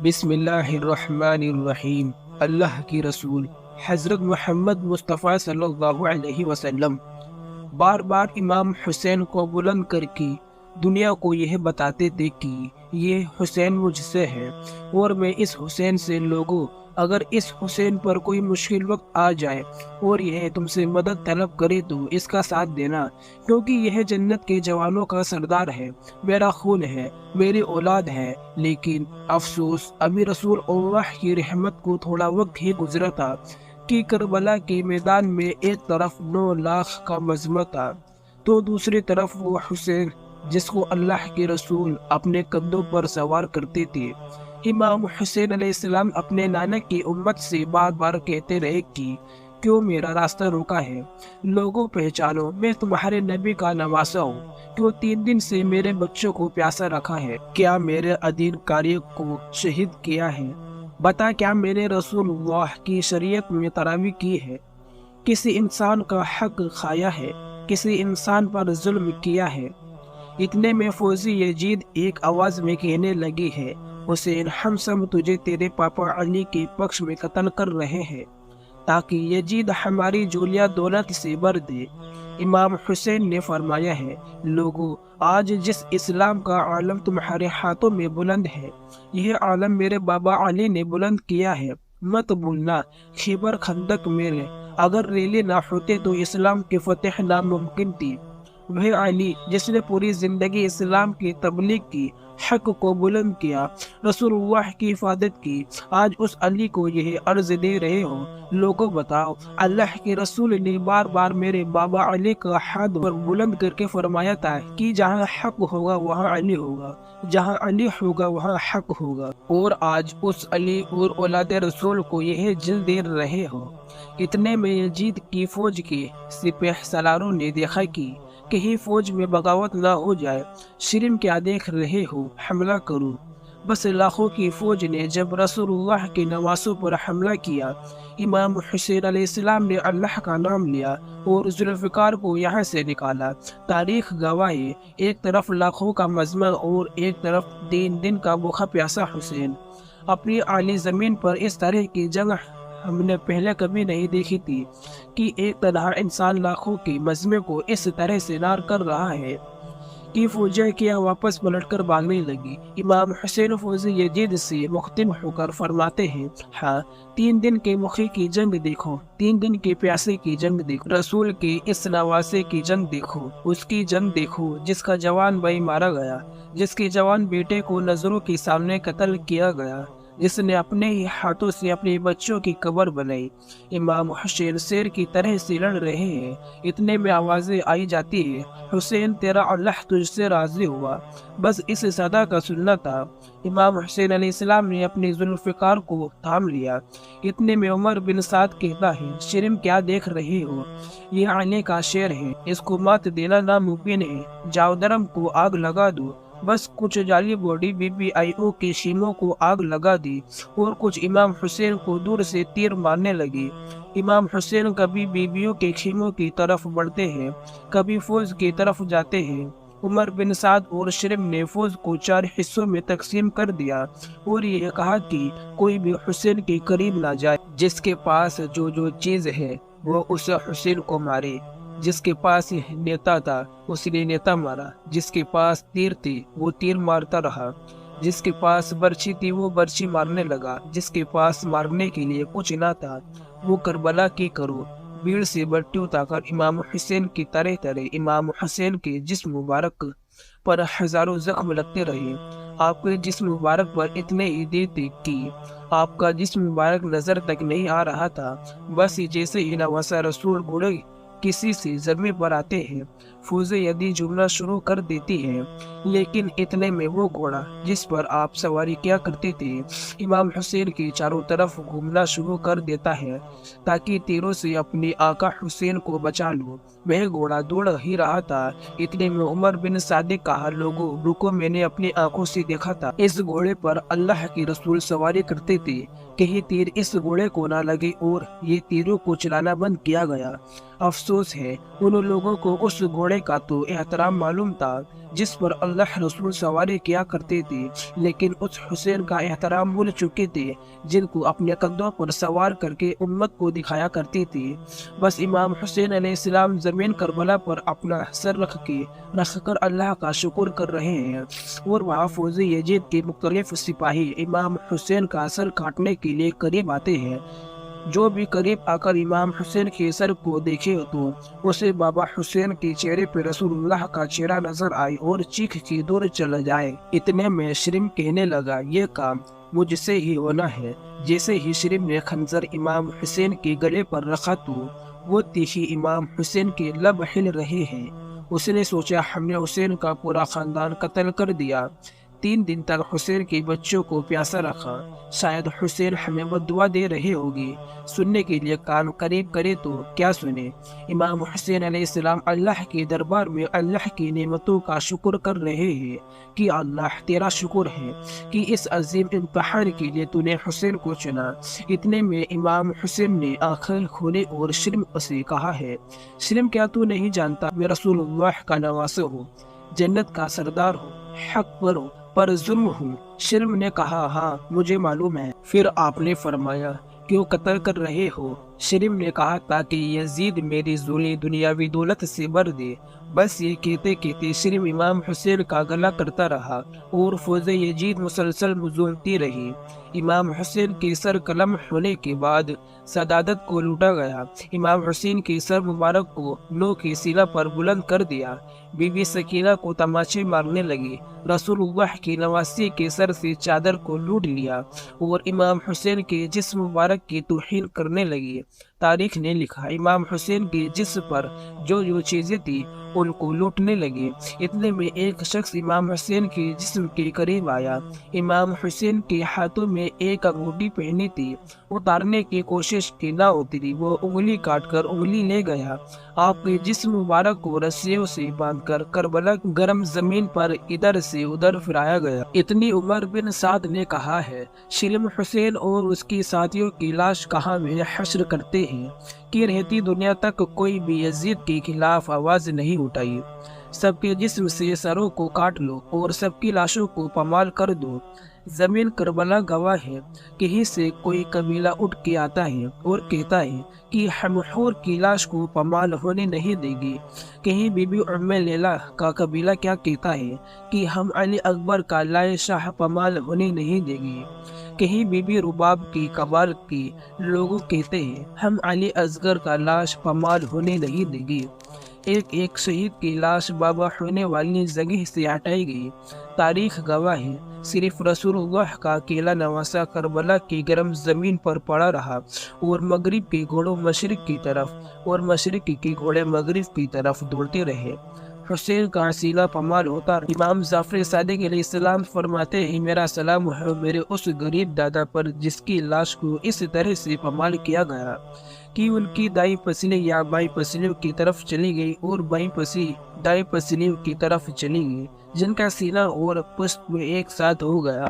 بسم اللہ الرحمن الرحیم۔ اللہ کی رسول حضرت محمد مصطفیٰ صلی اللہ علیہ وسلم بار بار امام حسین کو بلند کر کے دنیا کو یہ بتاتے تھے کہ یہ حسین مجھ سے ہے اور میں اس حسین سے لوگوں، اگر اس حسین پر کوئی مشکل وقت آ جائے اور یہ تم سے مدد طلب کرے تو اس کا ساتھ دینا، کیونکہ یہ جنت کے جوانوں کا سردار ہے، میرا خون ہے، میری اولاد ہے۔ لیکن افسوس ابھی رسول اللہ کی رحمت کو تھوڑا وقت ہی گزرا تھا کہ کربلا کے میدان میں ایک طرف 9 لاکھ کا مجمع تھا تو دوسری طرف وہ حسین جس کو اللہ کے رسول اپنے کندھوں پر سوار کرتے تھے۔ امام حسین علیہ السلام اپنے نانا کی امت سے بار بار کہتے رہے کہ کیوں میرا راستہ روکا ہے؟ لوگوں پہچانو، میں تمہارے نبی کا نواسا ہوں۔ کیوں 3 دن سے میرے بچوں کو پیاسا رکھا ہے؟ کیا میرے عدین کاری کو شہید کیا ہے؟ بتا، کیا میں نے رسول اللہ کی شریعت میں تراویح کی ہے؟ کسی انسان کا حق کھایا ہے؟ کسی انسان پر ظلم کیا ہے؟ اتنے میں فوزی یزید ایک آواز میں کہنے لگی ہے، حسین، ہم سب تجھے تیرے پاپا علی کے پکش میں قتل کر رہے ہیں تاکہ یزید ہماری جولیاں دولت سے بھر دے۔ امام حسین نے فرمایا ہے، لوگوں، آج جس اسلام کا عالم تمہارے ہاتھوں میں بلند ہے، یہ عالم میرے بابا علی نے بلند کیا ہے۔ مت بھولنا، خیبر خندق میں اگر ریلی نہ ہوتے تو اسلام کی فتح ناممکن تھی۔ وہ علی جس نے پوری زندگی اسلام کی تبلیغ کی، حق کو بلند کیا، رسول اللہ کی حفاظت کی، آج اس علی کو یہ عرض دے رہے ہو، لوگوں بتاؤ، اللہ کے رسول نے بار بار میرے بابا علی کا ہاتھ پر بلند کر کے فرمایا تھا کہ جہاں حق ہوگا وہاں علی ہوگا، جہاں علی ہوگا وہاں حق ہوگا، اور آج اس علی اور اولاد رسول کو یہ جل دے رہے ہو۔ اتنے میں یزید کی فوج کے سپہ سالاروں نے دیکھا کہ کہیں فوج میں بغاوت نہ ہو جائے۔ شرم کیا دیکھ رہے ہو، حملہ کرو۔ بس لاکھوں کی فوج نے جب رسول اللہ کے نواسوں پر حملہ کیا، امام حسین علیہ السلام نے اللہ کا نام لیا اور ذوالفقار کو یہاں سے نکالا۔ تاریخ گواہ ہے، ایک طرف لاکھوں کا مجمع اور ایک طرف 3 دن کا بھوکا پیاسا حسین۔ اپنی اعلی زمین پر اس طرح کی جنگ ہم نے پہلے کبھی نہیں دیکھی تھی کہ ایک تنہا انسان لاکھوں کے مجمع کو اس طرح سے نار کر رہا ہے کہ فوجیں کیا واپس پلٹ کر بھاگنے لگی۔ امام حسین فوزی یزید سے مختم ہو کر فرماتے ہیں، ہاں، 3 دن کے بھوکے کی جنگ دیکھو، 3 دن کے پیاسے کی جنگ دیکھو، رسول کے اس نواسے کی جنگ دیکھو، اس کی جنگ دیکھو جس کا جوان بھائی مارا گیا، جس کے جوان بیٹے کو نظروں کے سامنے قتل کیا گیا، جس نے اپنے ہی ہاتھوں سے اپنے بچوں کی قبر بنائی۔ امام حسین شیر کی طرح سے لڑ رہے ہیں۔ اتنے میں آوازیں آئی جاتی ہے، حسین تیرا اللہ تجھ سے راضی ہوا۔ بس اس صدا کا سننا تھا۔ امام حسین علیہ السلام نے اپنے ذوالفقار کو تھام لیا۔ اتنے میں عمر بن سعد کہتا ہے، شرم کیا دیکھ رہے ہو، یہ علی کا شیر ہے، اس کو مات دینا ناممکن ہے، جاؤ درم کو آگ لگا دو۔ بس کچھ جعلی باڈی BBIO کے شیموں کو آگ لگا دی اور کچھ امام حسین کو دور سے تیر مارنے لگی۔ امام حسین کبھی BBO کے خیموں کی طرف بڑھتے ہیں، کبھی فوج کی طرف جاتے ہیں۔ عمر بن سعد اور شرم نے فوج کو 4 حصوں میں تقسیم کر دیا اور یہ کہا کہ کوئی بھی حسین کے قریب نہ جائے، جس کے پاس جو چیز ہے وہ اسے حسین کو مارے۔ جس کے پاس نیتا تھا اس نے نیتا مارا، جس کے پاس تیر تھی وہ تیر مارتا رہا، جس کے پاس برچھی تھی وہ برچھی مارنے لگا، جس کے پاس مارنے کے لیے کچھ نہ تھا وہ کربلا کی کرو بھیڑ سے بٹی اٹھا کر امام حسین کی طرح امام حسین کے جسم مبارک پر ہزاروں زخم لگتے رہے۔ آپ کے جسم مبارک پر اتنے ہی دیر تھے کہ آپ کا جسم مبارک نظر تک نہیں آ رہا تھا۔ بس جیسے ہی نواسا رسول گھوڑے کسی سے زمین پر آتے ہیں، فوجیں یدی جملہ شروع کر دیتی ہیں، لیکن اتنے میں وہ گھوڑا جس پر آپ سواری کیا کرتے تھے امام حسین کی چاروں طرف گھومنا شروع کر دیتا ہے تاکہ تیروں سے اپنی آقا حسین کو بچا لو۔ وہ گھوڑا دوڑ ہی رہا تھا، اتنے میں عمر بن سعد نے کہا، لوگوں رکو، میں نے اپنی آنکھوں سے دیکھا تھا اس گھوڑے پر اللہ کے رسول سواری کرتے تھے، کہیں تیر اس گھوڑے کو نہ لگے اور یہ تیروں کو چلانا بند کیا گیا۔ افسوس ہے ان لوگوں کو اس گھوڑے کا تو احترام معلوم تھا جس پر اللہ رسول سواری کیا کرتے تھے، لیکن اس حسین کا احترام بھول چکے تھے جن کو اپنے کندھوں پر سوار کر کے امت کو دکھایا کرتے تھے۔ بس امام حسین علیہ السلام زمین کربلا پر اپنا سر رکھ کر اللہ کا شکر کر رہے ہیں، اور وہاں فوج یزید کے مختلف سپاہی امام حسین کا سر کاٹنے کے لیے قریب آتے ہیں۔ جو بھی قریب آ کر امام حسین کے سر کو دیکھے تو اسے بابا حسین کے چہرے پہ رسول اللہ کا چہرہ نظر آئے اور چیخ کے دور چلا جائے۔ اتنے میں شرم کہنے لگا، یہ کام مجھ سے ہی ہونا ہے۔ جیسے ہی شرم نے خنجر امام حسین کے گلے پر رکھا تو وہ تیشی امام حسین کے لب ہل رہے ہیں۔ اس نے سوچا ہم نے حسین کا پورا خاندان قتل کر دیا۔ 3 دن تک حسین کے بچوں کو پیاسا رکھا، شاید حسین ہمیں بددعا دے رہے ہوگی۔ سننے کے لیے کان قریب کرے تو کیا سنے۔ امام حسین علیہ السلام اللہ کے دربار میں اللہ کی نعمتوں کا شکر کر رہے ہیں کہ اللہ تیرا شکر ہے کہ اس عظیم امتحان کے لیے تو نے حسین کو چنا۔ اتنے میں امام حسین نے آنکھیں کھولی اور شرم سے کہا ہے، شرم کیا تو نہیں جانتا میں رسول اللہ کا نواسہ ہوں، جنت کا سردار ہوں، حق پر ظلم ہوں۔ شرم نے کہا ہاں مجھے معلوم ہے۔ پھر آپ نے فرمایا کیوں قتل کر رہے ہو؟ شرم نے کہا تاکہ یزید میری ذولی دنیاوی دولت سے بھر دے۔ بس یہ کہتے کہتے شرم امام حسین کا گلا کرتا رہا اور فوج یزید مسلسل مزولتی رہی۔ امام حسین کے سر قلم ہونے کے بعد سعادت کو لوٹا گیا۔ امام حسین کے سر مبارک کو نو کے سیلا پر بلند کر دیا۔ بی بی سکینہ کو تماچے مارنے لگی۔ رسول اللہ کی نواسی کے سر سے چادر کو لوٹ لیا اور امام حسین کے جسم مبارک کی توہین کرنے لگی۔ تاریخ نے لکھا امام حسین کے جسم پر جو چیزیں تھی ان کو لوٹنے لگے۔ اتنے میں ایک شخص امام حسین کے جسم کے قریب آیا۔ امام حسین کے ہاتھوں میں ایک انگوٹھی پہنی تھی، اتارنے کی کوشش کی نہ اتری، وہ انگلی کاٹ کر انگلی لے گیا۔ آپ کے جسم مبارک کو رسیوں سے باندھ کر کربلا گرم زمین پر ادھر سے ادھر پھرایا گیا۔ اتنی عمر بن سعد نے کہا ہے، شلم حسین اور اس کی ساتھیوں کی لاش کہاں میں حشر کرتے ہیں کہ رہتی دنیا تک کوئی بھی یزید کے خلاف آواز نہیں اٹھائی۔ سب کے جسم سے سروں کو کاٹ لو اور سب کی لاشوں کو پامال کر دو۔ زمین کربلا گواہ ہے، کہیں سے کوئی قبیلہ اٹھ کے آتا ہے اور کہتا ہے کہ ہم حور کی لاش کو پامال ہونے نہیں دے گی۔ کہیں بی بی ام لیلا کا قبیلہ کیا کہتا ہے کہ ہم علی اکبر کا لائے شاہ پامال ہونے نہیں دے گی۔ کہیں بی بی رباب کی قبال کی لوگ کہتے ہیں ہم علی اصغر کا لاش پامال ہونے نہیں دے گی۔ ایک ایک شہید کی لاش بابا ہونے والی جگہ سے ہٹائی گئی۔ تاریخ گواہ ہے، صرف رسول اللہ کا اکیلا نواسہ کربلا کی گرم زمین پر پڑا رہا اور مغرب کے گھوڑوں مشرق کی طرف اور مشرق کے گھوڑے مغرب کی طرف دوڑتے رہے۔ حسین کا سیلا پامال ہوتا رہا۔ امام جعفر صادق علیہ السلام فرماتے ہیں، میرا سلام ہے میرے اس غریب دادا پر جس کی لاش کو اس طرح سے پامال کیا گیا کہ ان کی دائیں پسلی یا بائیں پسلیوں کی طرف چلی گئی اور بائیں پسلی دائیں پسلیوں کی طرف چلی گئی، جن کا سینہ اور پشت میں ایک ساتھ ہو گیا۔